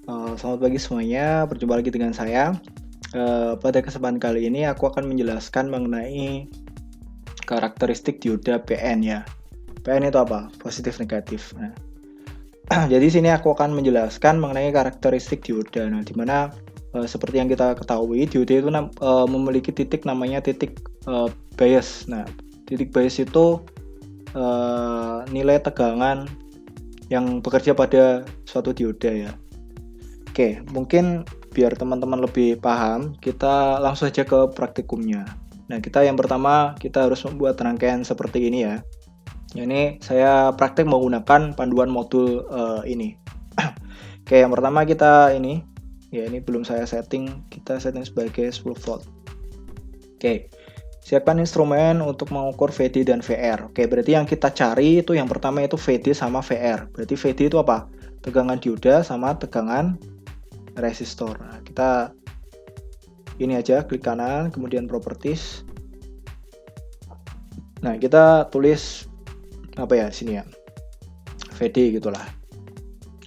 Selamat pagi semuanya, berjumpa lagi dengan saya. Pada kesempatan kali ini aku akan menjelaskan mengenai karakteristik dioda PN ya. PN itu apa? Positif negatif. Nah, jadi sini aku akan menjelaskan mengenai karakteristik dioda. Nah, dimana seperti yang kita ketahui, dioda itu memiliki titik namanya titik bias. Nah, titik bias itu nilai tegangan yang bekerja pada suatu dioda ya. Oke, mungkin biar teman-teman lebih paham, kita langsung saja ke praktikumnya. Nah, yang pertama kita harus membuat rangkaian seperti ini ya. Ini saya praktek menggunakan panduan modul ini. Oke, yang pertama kita ini, ya ini belum saya setting, kita setting sebagai 10 volt. Oke, siapkan instrumen untuk mengukur VD dan VR. Oke, berarti yang kita cari itu yang pertama itu VD sama VR. Berarti VD itu apa? Tegangan dioda sama tegangan resistor. Nah, kita ini aja, klik kanan, kemudian properties. Nah, kita tulis apa ya sini ya, VD gitulah.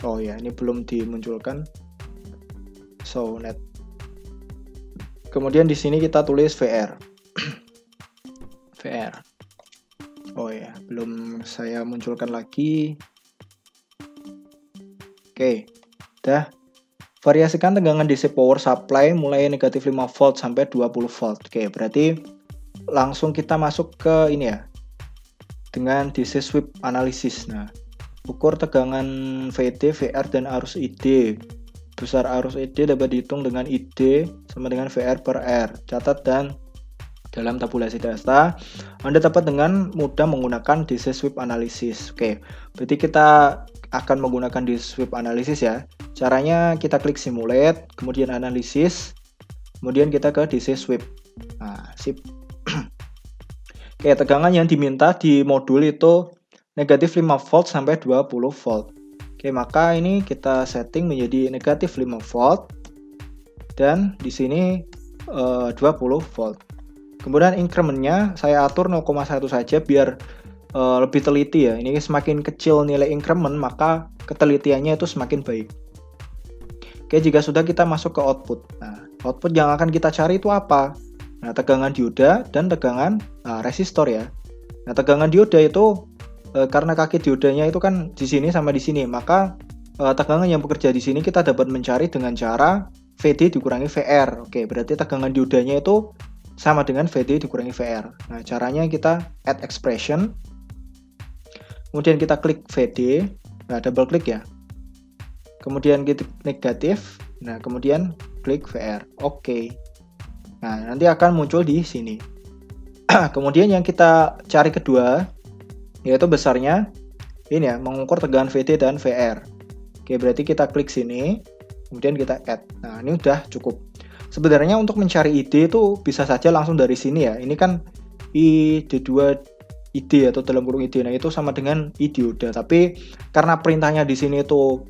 Oh ya, ini belum dimunculkan. So net. Kemudian di sini kita tulis VR. VR. Oh ya, belum saya munculkan lagi. Oke, dah. Variasikan tegangan DC power supply mulai negatif 5 volt sampai 20 volt. Oke, berarti langsung kita masuk ke ini ya. Dengan DC sweep analysis. Nah, ukur tegangan VD, VR dan arus ID. Besar arus ID dapat dihitung dengan ID sama dengan VR per R. Catat dan dalam tabulasi data, Anda dapat dengan mudah menggunakan DC sweep analysis. Oke, berarti kita akan menggunakan DC sweep analysis ya. Caranya kita klik simulate, kemudian analisis, kemudian kita ke DC sweep. Nah, sip. Oke, tegangan yang diminta di modul itu negatif 5 volt sampai 20 volt. Oke, maka ini kita setting menjadi negatif 5 volt dan di sini 20 volt. Kemudian incrementnya saya atur 0,1 saja biar lebih teliti ya. Ini semakin kecil nilai increment maka ketelitiannya itu semakin baik. Oke, jika sudah kita masuk ke output. Nah, output yang akan kita cari itu apa? Nah, tegangan dioda dan tegangan resistor ya. Nah, tegangan dioda itu karena kaki diodanya itu kan di sini sama di sini, maka tegangan yang bekerja di sini kita dapat mencari dengan cara VD dikurangi VR. Oke, berarti tegangan diodanya itu sama dengan VD dikurangi VR. Nah, caranya kita add expression. Kemudian kita klik VD. Nah, double klik ya. Kemudian kita negatif. Nah, kemudian klik VR. Oke. Nah, nanti akan muncul di sini. Kemudian yang kita cari kedua yaitu besarnya ini ya, mengukur tegangan VD dan VR. Oke, berarti kita klik sini, kemudian kita add. Nah, ini udah cukup. Sebenarnya untuk mencari ID itu bisa saja langsung dari sini ya. Ini kan ID2 ID atau dalam kurung ID. Nah, itu sama dengan I dioda. Tapi karena perintahnya di sini itu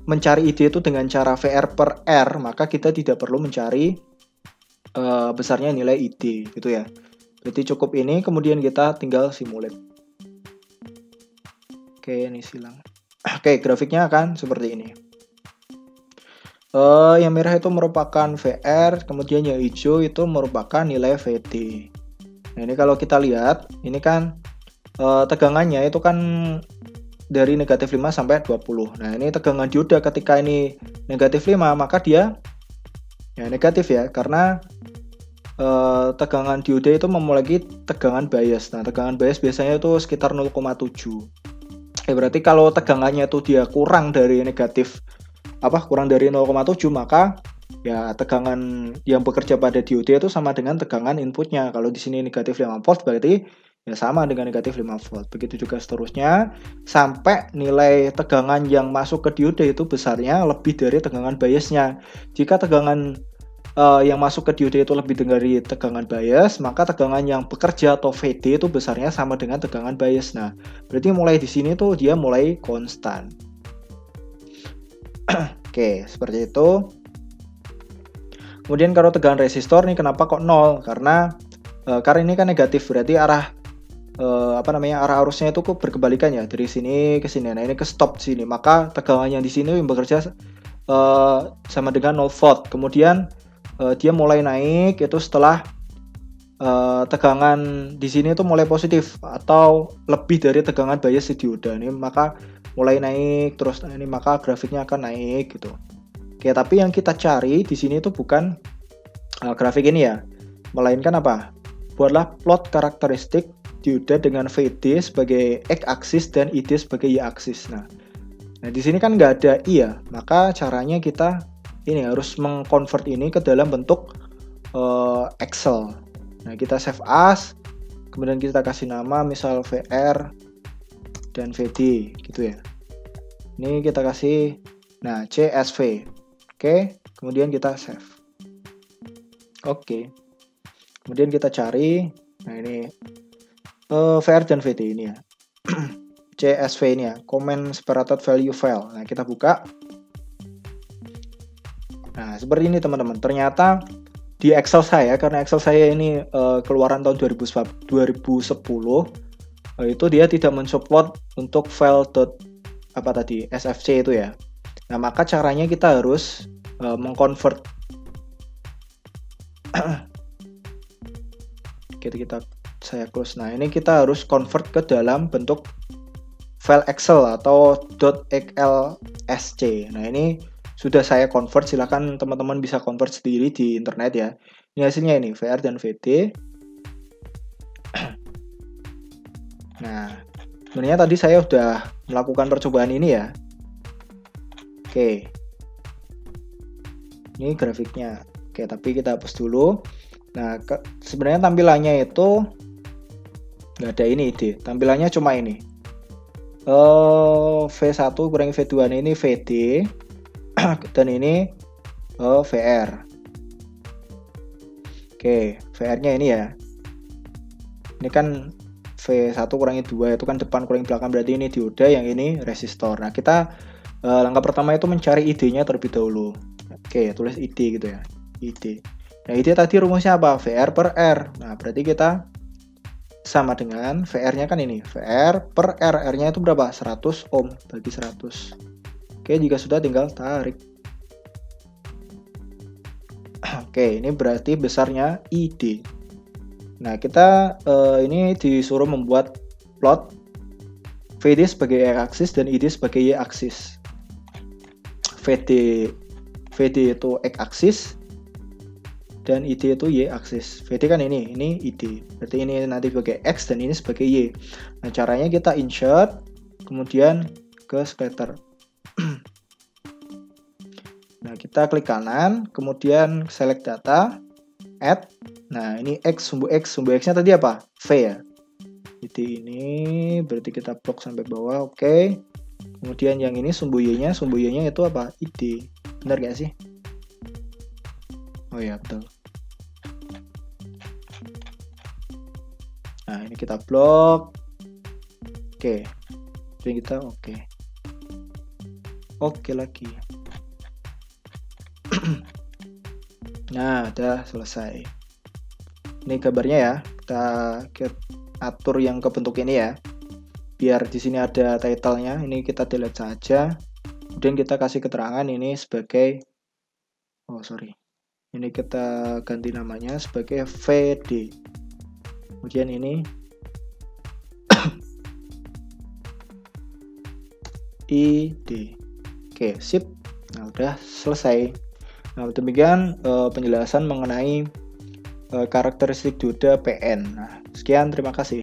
mencari ID itu dengan cara VR per R, maka kita tidak perlu mencari besarnya nilai ID gitu ya. Berarti cukup ini, kemudian kita tinggal simulate. Oke, ini silang. Oke, grafiknya akan seperti ini. Yang merah itu merupakan VR, kemudian yang hijau itu merupakan nilai VD. Nah, ini kalau kita lihat, ini kan tegangannya itu kan dari negatif 5 sampai 20. Nah, ini tegangan dioda ketika ini negatif 5, maka dia ya negatif ya, karena tegangan dioda itu memiliki tegangan bias. Nah, tegangan bias biasanya itu sekitar 0,7. Berarti kalau tegangannya itu dia kurang dari negatif kurang dari 0,7, maka ya tegangan yang bekerja pada dioda itu sama dengan tegangan inputnya. Kalau di sini negatif 5 volt berarti ya sama dengan negatif 5 volt. Begitu juga seterusnya sampai nilai tegangan yang masuk ke dioda itu besarnya lebih dari tegangan biasnya. Jika tegangan yang masuk ke dioda itu lebih dari tegangan bias, maka tegangan yang bekerja atau VD itu besarnya sama dengan tegangan bias. Nah, berarti mulai di sini tuh dia mulai konstan. Oke, seperti itu. Kemudian kalau tegangan resistor nih kenapa kok 0? Karena ini kan negatif, berarti arah arah arusnya itu kok berkebalikan ya, dari sini ke sini. Nah, ini ke stop sini, maka tegangannya di sini yang bekerja sama dengan 0 volt. Kemudian dia mulai naik itu setelah tegangan di sini tuh mulai positif atau lebih dari tegangan bias si dioda ini, maka mulai naik terus. Ini maka grafiknya akan naik gitu. Oke, tapi yang kita cari di sini itu bukan grafik ini ya, melainkan apa? Buatlah plot karakteristik dioda dengan VD sebagai X-aksis dan ID sebagai Y-aksis. Nah, di sini kan nggak ada I ya, maka caranya kita ini harus mengkonvert ini ke dalam bentuk Excel. Nah, kita save as, kemudian kita kasih nama misal VR dan VD gitu ya. Ini kita kasih CSV. Oke, kemudian kita save. Oke. Kemudian kita cari, nah ini VR dan VD ini ya. CSV ini ya, Common Separated Value File. Nah, kita buka. Nah, seperti ini teman-teman. Ternyata di Excel saya, karena Excel saya ini keluaran tahun 2010, itu dia tidak mensupport untuk file SFC itu ya. Nah, maka caranya kita harus mengconvert. Saya close. Nah, ini kita harus convert ke dalam bentuk file Excel atau .xlsc. Nah, ini sudah saya convert, silakan teman-teman bisa convert sendiri di internet ya. Ini hasilnya ini, VR dan VD. Nah, sebenarnya tadi saya sudah melakukan percobaan ini ya. Oke. Ini grafiknya. Oke, tapi kita hapus dulu. Nah, sebenarnya tampilannya itu nggak ada ini ID. Tampilannya cuma ini. V1 kurangi V2 ini VD dan ini VR. Oke, VR-nya ini ya. Ini kan V1 kurangi 2 itu kan depan kurangi belakang, berarti ini dioda, yang ini resistor. Nah, kita langkah pertama itu mencari ID-nya terlebih dahulu. Oke, tulis ID gitu ya. ID. Nah, ID tadi rumusnya apa? VR per R. Nah, berarti kita sama dengan VR-nya kan ini, VR per R. R-nya itu berapa? 100 ohm, bagi 100. Oke, jika sudah tinggal tarik. Oke, ini berarti besarnya ID. Nah, kita ini disuruh membuat plot VD sebagai X-aksis dan ID sebagai Y-aksis. VD itu X-aksis dan ID itu Y-aksis. VD kan ini ID. Berarti ini nanti sebagai X dan ini sebagai Y. Nah, caranya kita insert, kemudian ke scatter. Nah, kita klik kanan, kemudian select data, add. Nah, ini sumbu X-nya tadi apa? V ya. ID ini berarti kita blok sampai bawah, oke. Kemudian yang ini sumbu Y-nya itu apa? ID. Benar gak sih? Oh ya, betul. Nah, ini kita blok. Oke. Jadi kita oke. Oke lagi. Nah, udah selesai. Ini gambarnya ya. Kita atur yang ke bentuk ini ya. Biar di sini ada title-nya. Ini kita delete saja. Kemudian kita kasih keterangan ini sebagai ini kita ganti namanya sebagai VD. Kemudian ini ID. Oke, sip. Nah, udah selesai. Nah, demikian penjelasan mengenai karakteristik dioda PN. Nah, sekian, terima kasih.